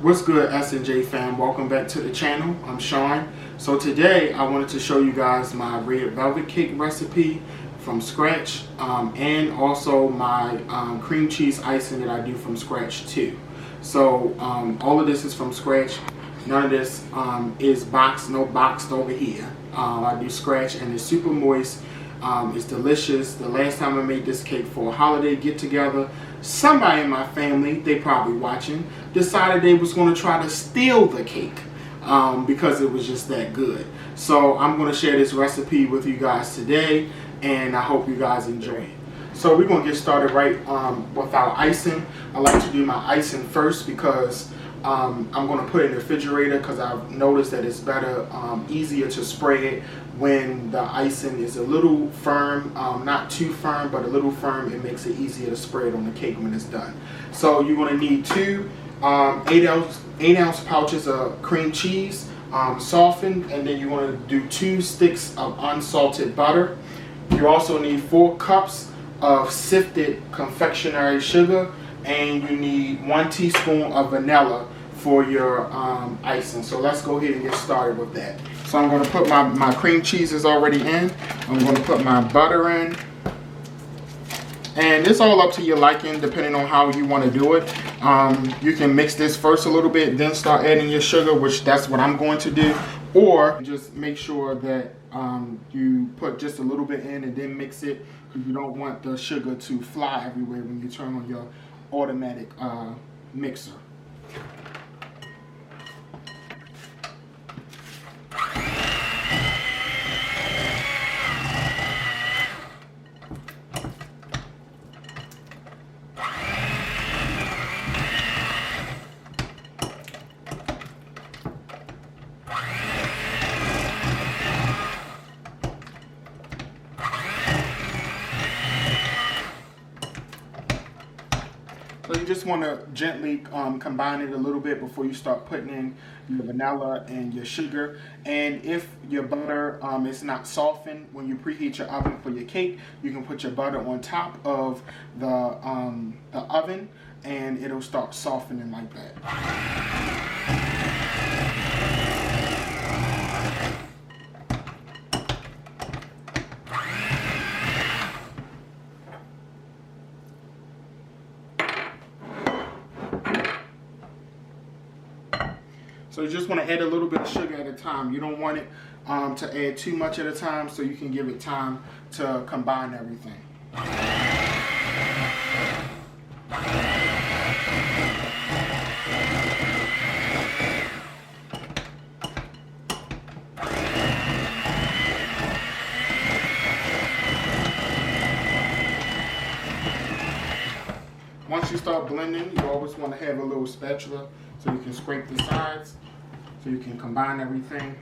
What's good, S&J fam? Welcome back to the channel. I'm Sean. So today I wanted to show you guys my red velvet cake recipe from scratch, and also my cream cheese icing that I do from scratch too. So all of this is from scratch. None of this is boxed, no boxed over here. I do scratch and it's super moist. It's delicious. The last time I made this cake for a holiday get together, somebody in my family, they probably watching, decided they was going to try to steal the cake because it was just that good. So I'm going to share this recipe with you guys today, and I hope you guys enjoy it. So we're going to get started right with our icing. I like to do my icing first because I'm going to put it in the refrigerator because I've noticed that it's better, easier to spread when the icing is a little firm, not too firm, but a little firm. It makes it easier to spread on the cake when it's done. So you're going to need two 8-ounce pouches of cream cheese, softened, and then you want to do 2 sticks of unsalted butter. You also need 4 cups of sifted confectionery sugar, and you need 1 teaspoon of vanilla for your icing. So let's go ahead and get started with that. So I'm going to put my cream cheese is already in. I'm going to put my butter in. And it's all up to your liking depending on how you want to do it. You can mix this first a little bit, then start adding your sugar, which that's what I'm going to do. Or just make sure that you put just a little bit in and then mix it, because you don't want the sugar to fly everywhere when you turn on your automatic mixer. So you just want to gently combine it a little bit before you start putting in your vanilla and your sugar. And if your butter is not softened when you preheat your oven for your cake, you can put your butter on top of the oven and it'll start softening like that. So you just want to add a little bit of sugar at a time. You don't want it to add too much at a time, so you can give it time to combine everything. Once you start blending, you always want to have a little spatula so you can scrape the sides, so you can combine everything.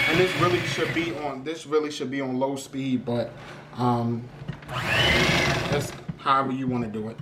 And this really should be on low speed, but that's however you want to do it.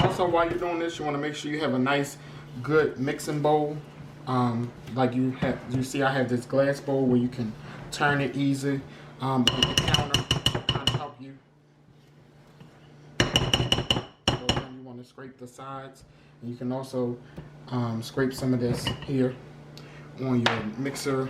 Also, while you're doing this, you want to make sure you have a nice, good mixing bowl. Like you see, I have this glass bowl where you can turn it easy on the counter, trying to help you. So then you want to scrape the sides, and you can also scrape some of this here on your mixer.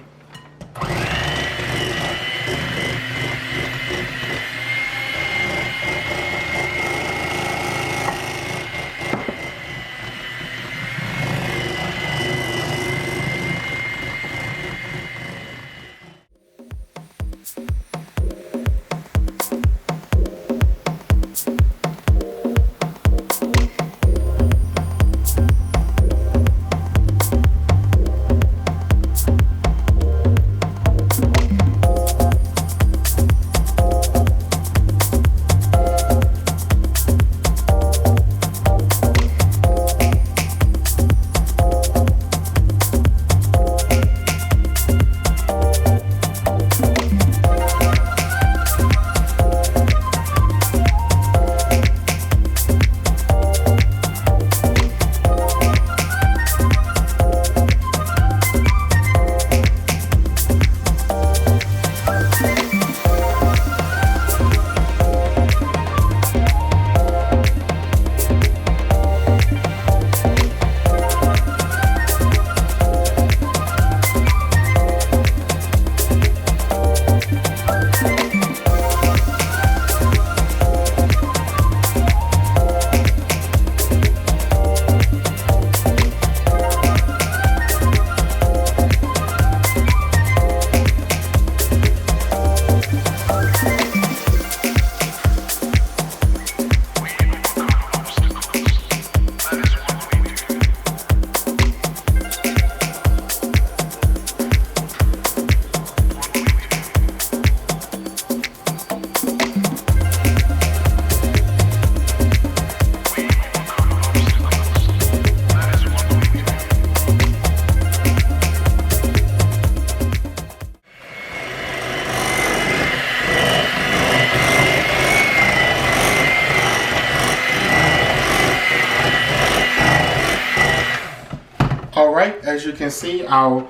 Alright, as you can see, our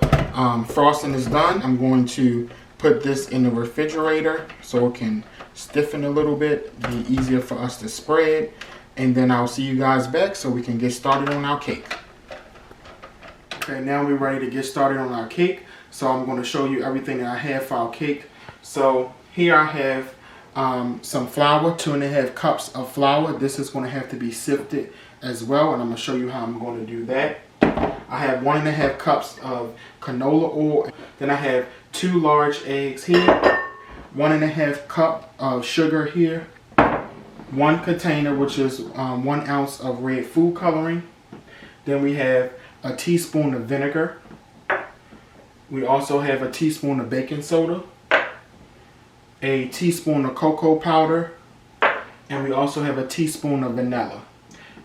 frosting is done. I'm going to put this in the refrigerator so it can stiffen a little bit, be easier for us to spread. And then I'll see you guys back so we can get started on our cake. Okay, now we're ready to get started on our cake. So I'm going to show you everything that I have for our cake. So here I have some flour, 2.5 cups of flour. This is going to have to be sifted as well, and I'm going to show you how I'm going to do that. I have 1.5 cups of canola oil. Then I have 2 large eggs here, 1.5 cup of sugar here, 1 container, which is 1 ounce of red food coloring. Then we have a teaspoon of vinegar. We also have a teaspoon of baking soda, a teaspoon of cocoa powder, and we also have a teaspoon of vanilla.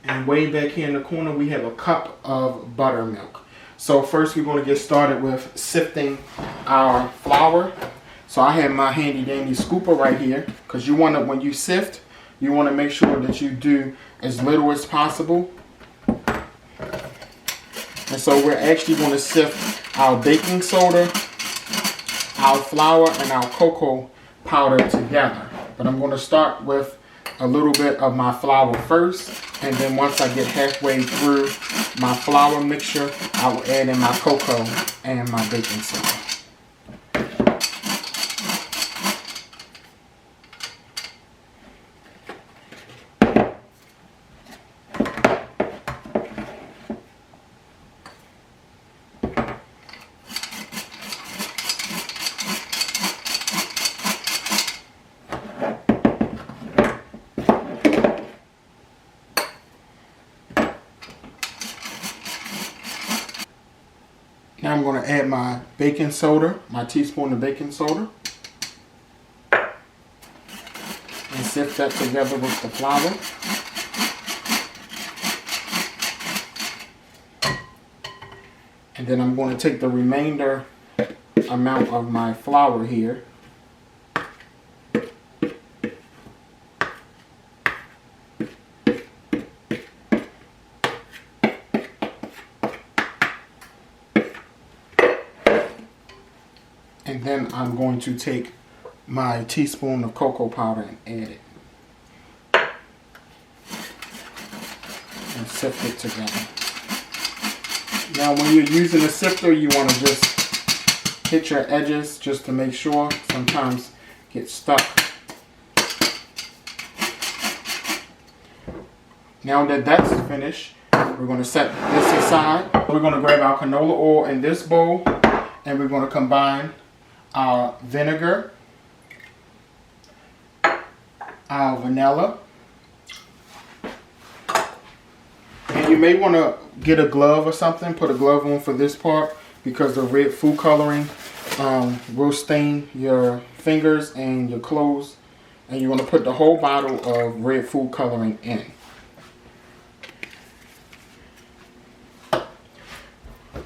And way back here in the corner we have a cup of buttermilk. So first we're going to get started with sifting our flour. So I have my handy dandy scooper right here, because you want to, when you sift, you want to make sure that you do as little as possible. And so we're actually going to sift our baking soda, our flour, and our cocoa powder together. But I'm going to start with a little bit of my flour first, and then once I get halfway through my flour mixture, I will add in my cocoa and my baking soda. Now I'm going to add my baking soda, my teaspoon of baking soda, and sift that together with the flour. And then I'm going to take the remainder amount of my flour here and then I'm going to take my teaspoon of cocoa powder and add it. And sift it together. Now when you're using a sifter, you want to just hit your edges just to make sure. Sometimes get stuck. Now that that's finished, we're going to set this aside. We're going to grab our canola oil in this bowl, and we're going to combine our vinegar, our vanilla, and you may want to get a glove or something, put a glove on for this part, because the red food coloring will stain your fingers and your clothes, and you want to put the whole bottle of red food coloring in.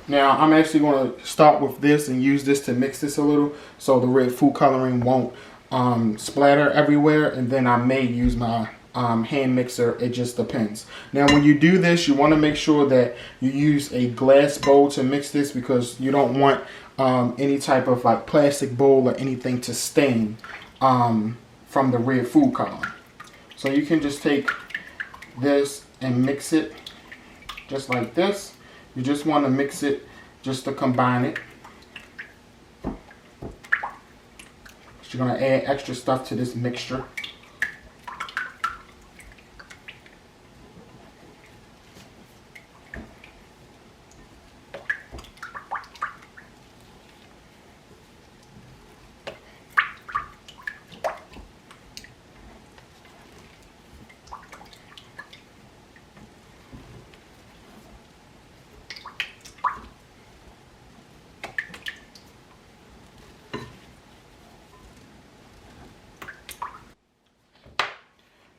Now I'm actually going to start with this and use this to mix this a little so the red food coloring won't splatter everywhere, and then I may use my hand mixer. It just depends. Now when you do this, you want to make sure that you use a glass bowl to mix this, because you don't want any type of like plastic bowl or anything to stain from the red food coloring. So you can just take this and mix it just like this. You just want to mix it just to combine it. You're going to add extra stuff to this mixture.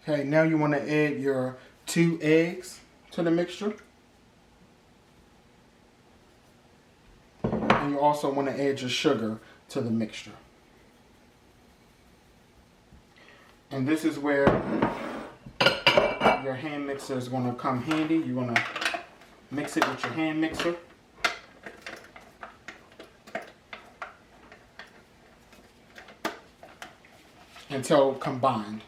Okay, now you want to add your 2 eggs to the mixture. And you also want to add your sugar to the mixture. And this is where your hand mixer is going to come handy. You want to mix it with your hand mixer. until combined.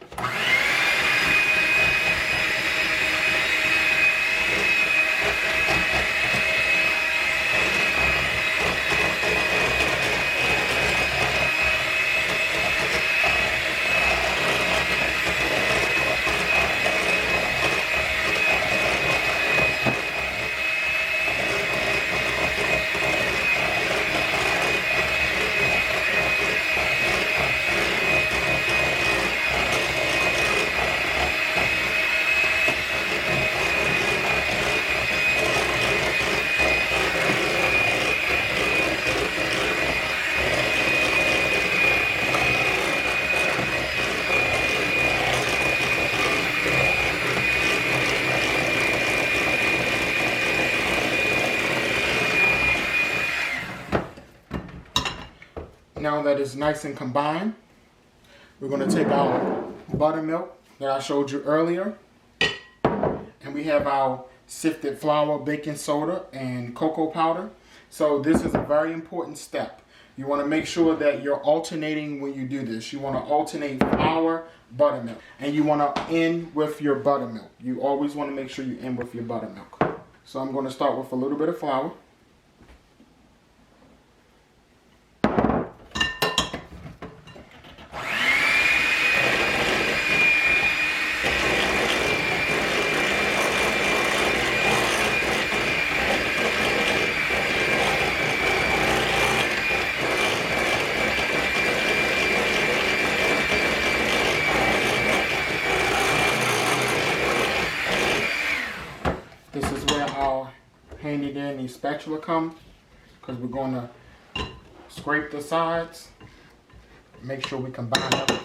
Now that it's nice and combined, we're going to take our buttermilk that I showed you earlier, and we have our sifted flour, baking soda, and cocoa powder. So this is a very important step. You want to make sure that you're alternating when you do this. You want to alternate flour, buttermilk, and you want to end with your buttermilk. You always want to make sure you end with your buttermilk. So I'm going to start with a little bit of flour. This is where our handy dandy spatula comes, because we're going to scrape the sides, make sure we combine everything.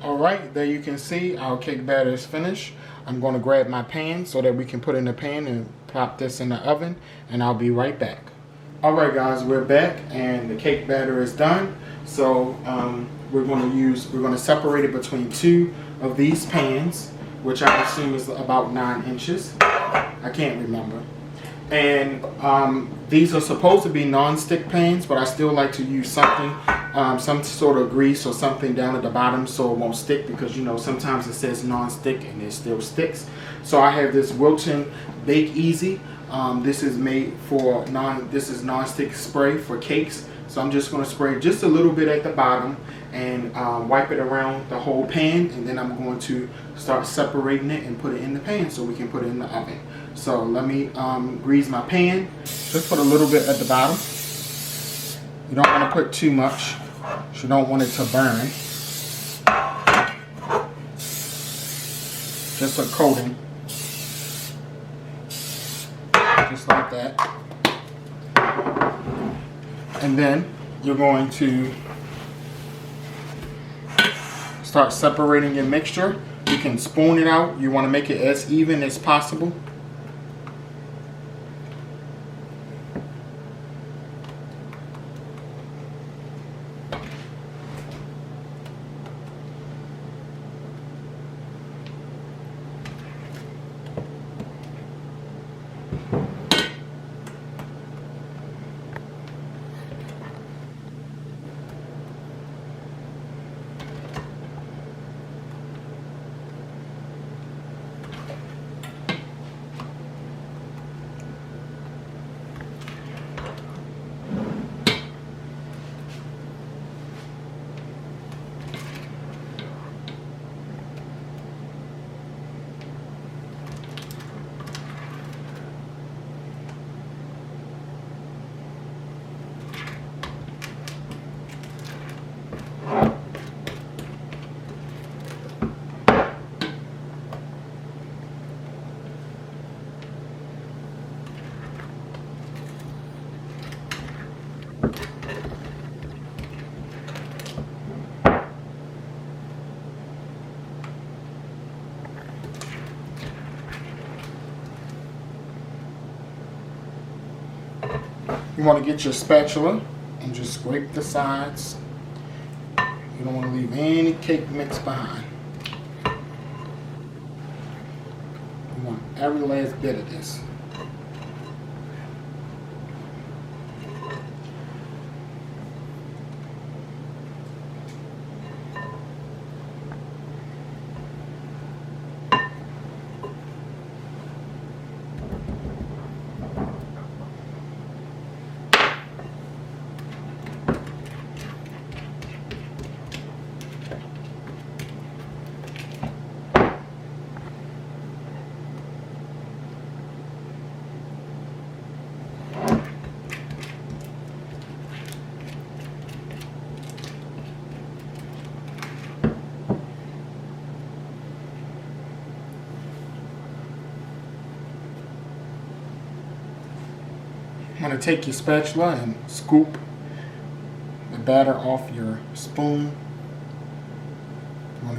Alright, there you can see our cake batter is finished. I'm going to grab my pan so that we can put in the pan and pop this in the oven, and I'll be right back. Alright guys, we're back and the cake batter is done. So we're going to separate it between two of these pans, which I assume is about 9 inches. I can't remember. And these are supposed to be non-stick pans, but I still like to use something, some sort of grease or something down at the bottom so it won't stick, because you know sometimes it says non-stick and it still sticks. So I have this Wilton Bake Easy. This is made for non-stick spray for cakes. So I'm just going to spray just a little bit at the bottom and wipe it around the whole pan, and then I'm going to start separating it and put it in the pan so we can put it in the oven. So let me grease my pan. Just put a little bit at the bottom. You don't want to put too much. You don't want it to burn. Just a coating. Just like that. And then you're going to start separating your mixture. You can spoon it out. You want to make it as even as possible. You want to get your spatula and just scrape the sides. You don't want to leave any cake mix behind. You want every last bit of this. I'm going to take your spatula and scoop the batter off your spoon.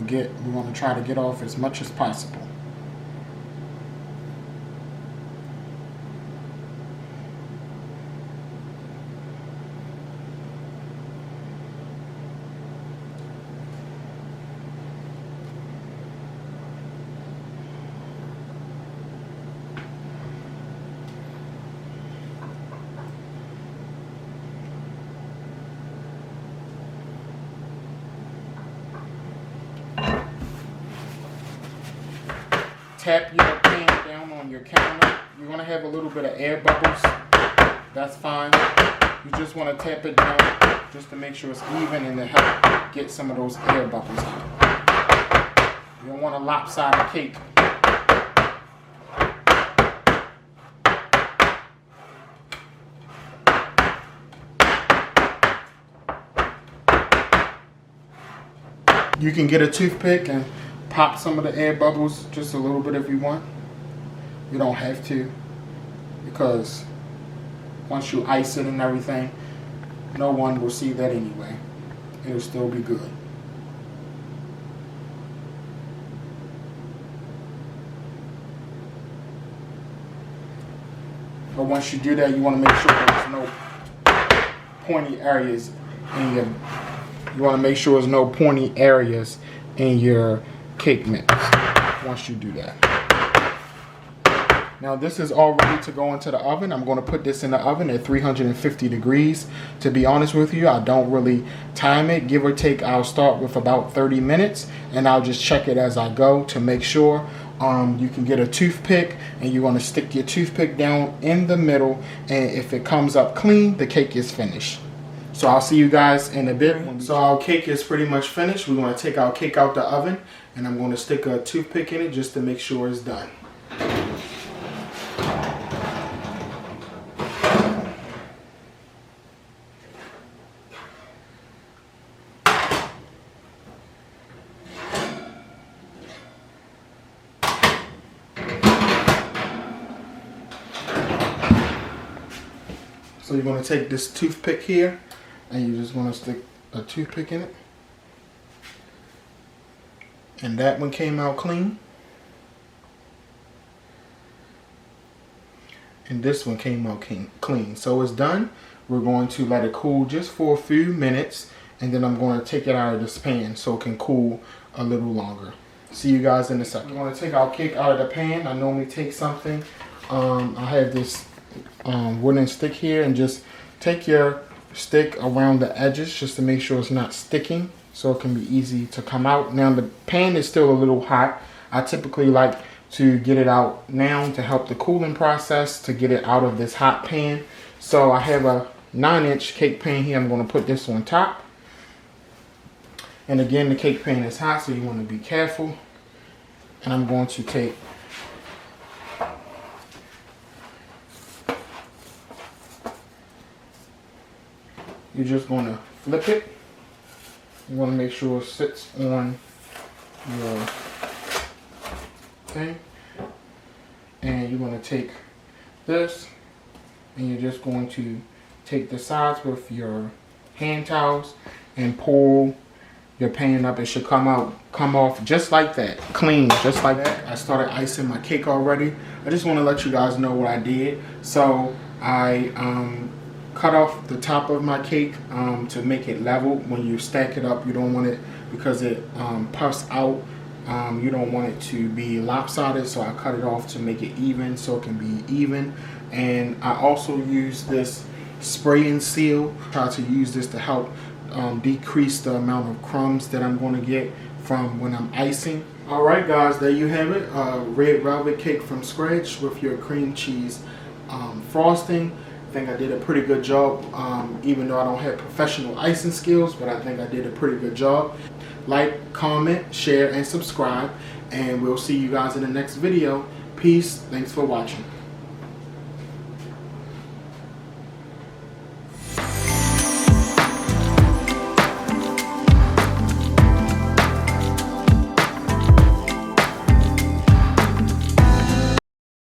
We want to try to get off as much as possible. Tap your pan down on your counter. You're going to have a little bit of air bubbles. That's fine. You just want to tap it down just to make sure it's even and to help get some of those air bubbles out. You don't want a lopsided cake. You can get a toothpick and pop some of the air bubbles just a little bit if you want. You don't have to, because once you ice it and everything, no one will see that anyway. It'll still be good. But once you do that, you want to make sure there's no pointy areas in your, you want to make sure there's no pointy areas in your cake mix once you do that. Now this is all ready to go into the oven. I'm going to put this in the oven at 350 degrees. To be honest with you, I don't really time it. Give or take, I'll start with about 30 minutes and I'll just check it as I go to make sure. You can get a toothpick and you're going to stick your toothpick down in the middle, and if it comes up clean, the cake is finished. So I'll see you guys in a bit. So our cake is pretty much finished. We're going to take our cake out the oven and I'm going to stick a toothpick in it just to make sure it's done. So you're going to take this toothpick here and you're just going to stick a toothpick in it. And that one came out clean. And this one came out clean. So it's done. We're going to let it cool just for a few minutes, and then I'm going to take it out of this pan so it can cool a little longer. See you guys in a second. We're going to take our cake out of the pan. I normally take something. I have this wooden stick here, and just take your stick around the edges just to make sure it's not sticking, so it can be easy to come out. Now the pan is still a little hot. I typically like to get it out now to help the cooling process, to get it out of this hot pan. So I have a 9-inch cake pan here. I'm going to put this on top, and again the cake pan is hot, so you want to be careful. And I'm going to take you're just going to flip it. You want to make sure it sits on your thing. And you're going to take this and you're just going to take the sides with your hand towels and pull your pan up. It should come off just like that, clean, just like that. I started icing my cake already. I just want to let you guys know what I did. So I cut off the top of my cake to make it level. When you stack it up, you don't want it, because it puffs out, you don't want it to be lopsided, so I cut it off to make it even, so it can be even. And I also use this spray and seal. Try to use this to help decrease the amount of crumbs that I'm going to get from when I'm icing. Alright guys, there you have it. Red velvet cake from scratch with your cream cheese frosting. I think I did a pretty good job, even though I don't have professional icing skills, but I think I did a pretty good job. Like, comment, share, and subscribe, and we'll see you guys in the next video. Peace. Thanks for watching.